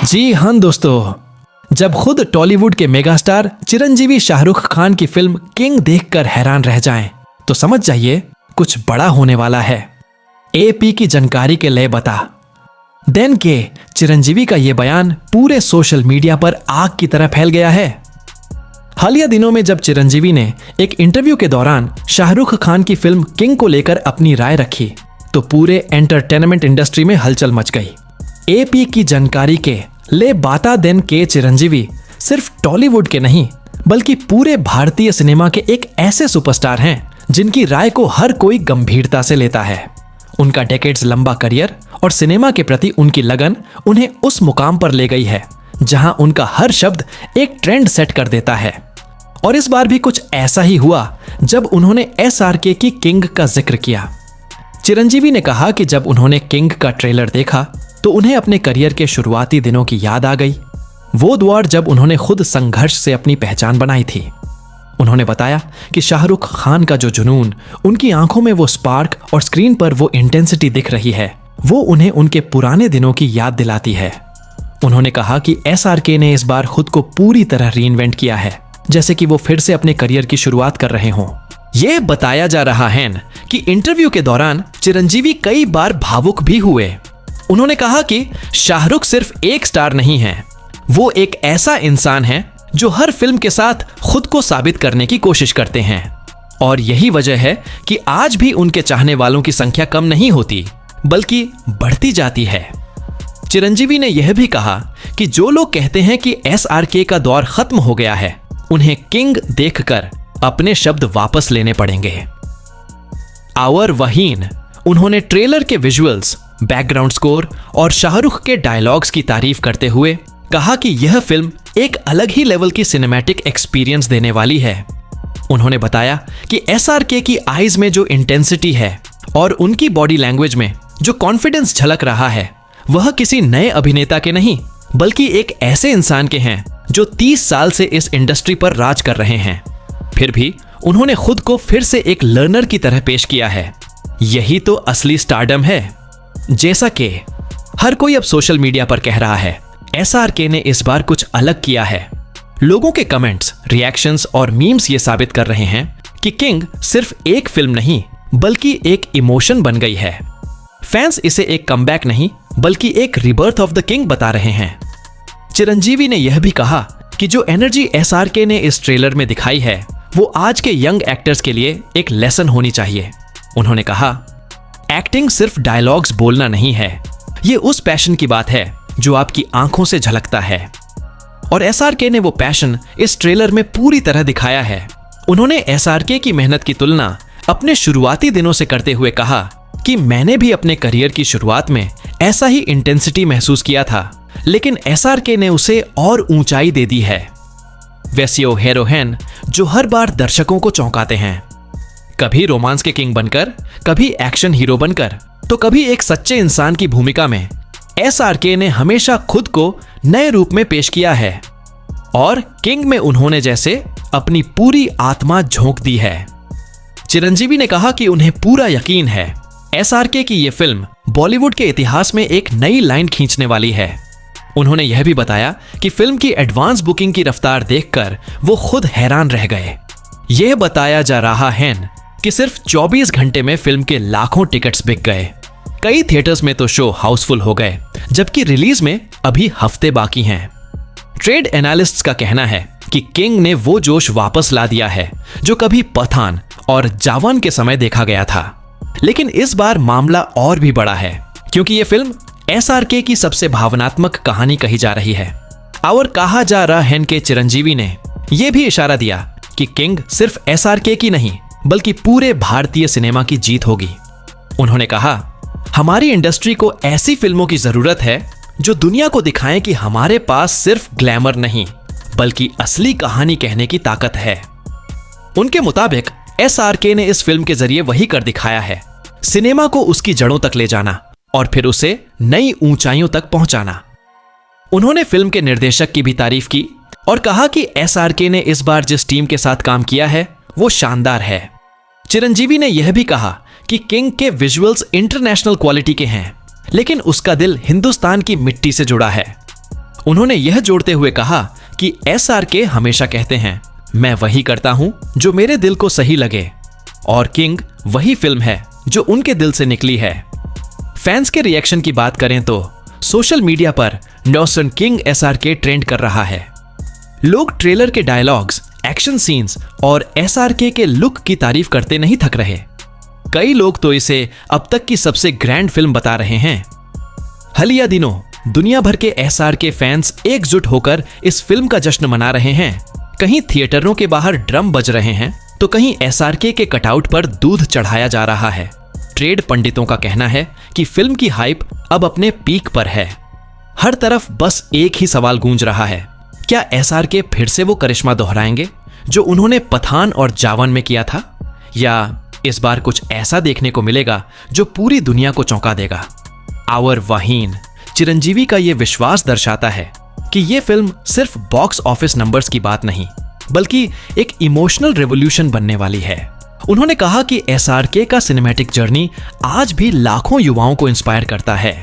जी हाँ दोस्तों, जब खुद टॉलीवुड के मेगास्टार चिरंजीवी शाहरुख खान की फिल्म किंग देखकर हैरान रह जाएं, तो समझ जाइए कुछ बड़ा होने वाला है। एपी की जानकारी के लिए बता देन के चिरंजीवी का यह बयान पूरे सोशल मीडिया पर आग की तरह फैल गया है। हालिया दिनों में जब चिरंजीवी ने एक इंटरव्यू के दौरान शाहरुख खान की फिल्म किंग को लेकर अपनी राय रखी, तो पूरे एंटरटेनमेंट इंडस्ट्री में हलचल मच गई। एपी की जानकारी के ले बाता देन के चिरंजीवी सिर्फ टॉलीवुड के नहीं बल्कि पूरे भारतीय सिनेमा के एक ऐसे सुपरस्टार हैं जिनकी राय को हर कोई गंभीरता से लेता है। उनका डेकेड्स लंबा करियर और सिनेमा के प्रति उनकी लगन उन्हें उस मुकाम पर ले गई है जहां उनका हर शब्द एक ट्रेंड सेट कर देता है। और इस बार भी कुछ ऐसा ही हुआ जब उन्होंने एसआरके की किंग का जिक्र किया। चिरंजीवी ने कहा कि जब उन्होंने किंग का ट्रेलर देखा तो उन्हें अपने करियर के शुरुआती दिनों की याद आ गई, वो दौर जब उन्होंने खुद संघर्ष से अपनी पहचान बनाई थी। उन्होंने बताया कि शाहरुख खान का जो जुनून, उनकी आंखों में वो स्पार्क और स्क्रीन पर वो इंटेंसिटी दिख रही है, वो उन्हें उनके पुराने दिनों की याद दिलाती है। उन्होंने कहा कि एसआरके ने इस बार खुद को पूरी तरह रीइन्वेंट किया है, जैसे कि वो फिर से अपने करियर की शुरुआत कर रहे हों। ये बताया जा रहा है कि इंटरव्यू के दौरान चिरंजीवी कई बार भावुक भी हुए। उन्होंने कहा कि शाहरुख सिर्फ एक स्टार नहीं है, वो एक ऐसा इंसान है जो हर फिल्म के साथ खुद को साबित करने की कोशिश करते हैं। और यही वजह है कि आज भी उनके चाहने वालों की संख्या कम नहीं होती बल्कि बढ़ती जाती है। चिरंजीवी ने यह भी कहा कि जो लोग कहते हैं कि एसआरके का दौर खत्म हो गया है, उन्हें किंग देखकर अपने शब्द वापस लेने पड़ेंगे। आवर वहीन उन्होंने ट्रेलर के विजुअल्स, बैकग्राउंड स्कोर और शाहरुख के डायलॉग्स की तारीफ करते हुए कहा कि यह फिल्म एक अलग ही लेवल की सिनेमैटिक एक्सपीरियंस देने वाली है। उन्होंने बताया कि एसआरके की आईज में जो इंटेंसिटी है और उनकी बॉडी लैंग्वेज में जो कॉन्फिडेंस झलक रहा है, वह किसी नए अभिनेता के नहीं बल्कि एक ऐसे इंसान के हैं जो 30 साल से इस इंडस्ट्री पर राज कर रहे हैं। फिर भी उन्होंने खुद को फिर से एक लर्नर की तरह पेश किया है। यही तो असली स्टारडम है। जैसा कि हर कोई अब सोशल मीडिया पर कह रहा है, एसआरके ने इस बार कुछ अलग किया है। लोगों के कमेंट्स, रिएक्शंस और मीम्स ये साबित कर रहे हैं कि किंग सिर्फ एक फिल्म नहीं बल्कि एक इमोशन बन गई है। फैंस इसे एक कमबैक नहीं बल्कि एक रिबर्थ ऑफ द किंग बता रहे हैं। चिरंजीवी ने यह भी कहा कि जो एनर्जी एसआरके ने इस ट्रेलर में दिखाई है, वो आज के यंग एक्टर्स के लिए एक लेसन होनी चाहिए। उन्होंने कहा, एक्टिंग सिर्फ डायलॉग्स बोलना नहीं है, ये उस पैशन की बात है जो आपकी आंखों से झलकता है। और एसआरके ने वो पैशन इस ट्रेलर में पूरी तरह दिखाया है। उन्होंने एसआरके की मेहनत की तुलना अपने शुरुआती दिनों से करते हुए कहा कि मैंने भी अपने करियर की शुरुआत में ऐसा ही इंटेंसिटी महसूस किया था, लेकिन एसआरके ने उसे और ऊंचाई दे दी है। वैसे वो हीरो हैं जो हर बार दर्शकों को चौंकाते हैं, कभी रोमांस के किंग बनकर, कभी एक्शन हीरो बनकर, तो कभी एक सच्चे इंसान की भूमिका में। एसआरके ने हमेशा खुद को नए रूप में पेश किया है और किंग में उन्होंने जैसे अपनी पूरी आत्मा झोंक दी है। चिरंजीवी ने कहा कि उन्हें पूरा यकीन है एसआरके की यह फिल्म बॉलीवुड के इतिहास में एक नई लाइन खींचने वाली है। उन्होंने यह भी बताया कि फिल्म की एडवांस बुकिंग की रफ्तार देखकर वो खुद हैरान रह गए। यह बताया जा रहा है कि सिर्फ 24 घंटे में फिल्म के लाखों टिकट्स बिक गए। कई थिएटर्स में तो शो हाउसफुल हो गए, जबकि रिलीज में अभी हफ्ते बाकी हैं। ट्रेड एनालिस्ट्स का कहना है कि किंग ने वो जोश वापस ला दिया है जो कभी पठान और जवान के समय देखा गया था। लेकिन इस बार मामला और भी बड़ा है, क्योंकि ये फिल्म एसआरके की सबसे भावनात्मक कहानी कही जा रही है। और कहा जा रहा है कि चिरंजीवी ने यह भी इशारा दिया कि किंग सिर्फ एसआरके की नहीं बल्कि पूरे भारतीय सिनेमा की जीत होगी। उन्होंने कहा, हमारी इंडस्ट्री को ऐसी फिल्मों की जरूरत है जो दुनिया को दिखाएं कि हमारे पास सिर्फ ग्लैमर नहीं बल्कि असली कहानी कहने की ताकत है। उनके मुताबिक एसआरके ने इस फिल्म के जरिए वही कर दिखाया है, सिनेमा को उसकी जड़ों तक ले जाना और फिर उसे नई ऊंचाइयों तक पहुंचाना। उन्होंने फिल्म के निर्देशक की भी तारीफ की और कहा कि एसआरके ने इस बार जिस टीम के साथ काम किया है वो शानदार है। चिरंजीवी ने यह भी कहा कि किंग के विजुअल्स इंटरनेशनल क्वालिटी के हैं, लेकिन उसका दिल हिंदुस्तान की मिट्टी से जुड़ा है। उन्होंने यह जोड़ते हुए कहा कि SRK हमेशा कहते हैं, मैं वही करता हूं जो मेरे दिल को सही लगे, और किंग वही फिल्म है जो उनके दिल से निकली है। फैंस के रिएक्शन की बात करें तो सोशल मीडिया पर नॉर्सन किंग SRK ट्रेंड कर रहा है। लोग ट्रेलर के डायलॉग्स, एक्शन सीन्स और SRK के लुक की तारीफ करते नहीं थक रहे। कई लोग तो इसे अब तक की सबसे ग्रैंड फिल्म बता रहे हैं। हालिया दिनों दुनिया भर के SRK फैंस एकजुट होकर इस फिल्म का जश्न मना रहे हैं। कहीं थिएटरों के बाहर ड्रम बज रहे हैं तो कहीं SRK के कटआउट पर दूध चढ़ाया जा रहा है। ट्रेड पंडितों का कहना है कि फिल्म की हाइप अब अपने पीक पर है। हर तरफ बस एक ही सवाल गूंज रहा है, क्या SRK फिर से वो करिश्मा दोहराएंगे जो उन्होंने पठान और जावन में किया था, या इस बार कुछ ऐसा देखने को मिलेगा जो पूरी दुनिया को चौंका देगा। आवर वाहीन चिरंजीवी का ये विश्वास दर्शाता है कि ये फिल्म सिर्फ बॉक्स ऑफिस नंबर्स की बात नहीं, बल्कि एक इमोशनल रेवोल्यूशन बनने वाली है। उन्होंने कहा कि SRK का सिनेमैटिक जर्नी आज भी लाखों युवाओं को इंस्पायर करता है।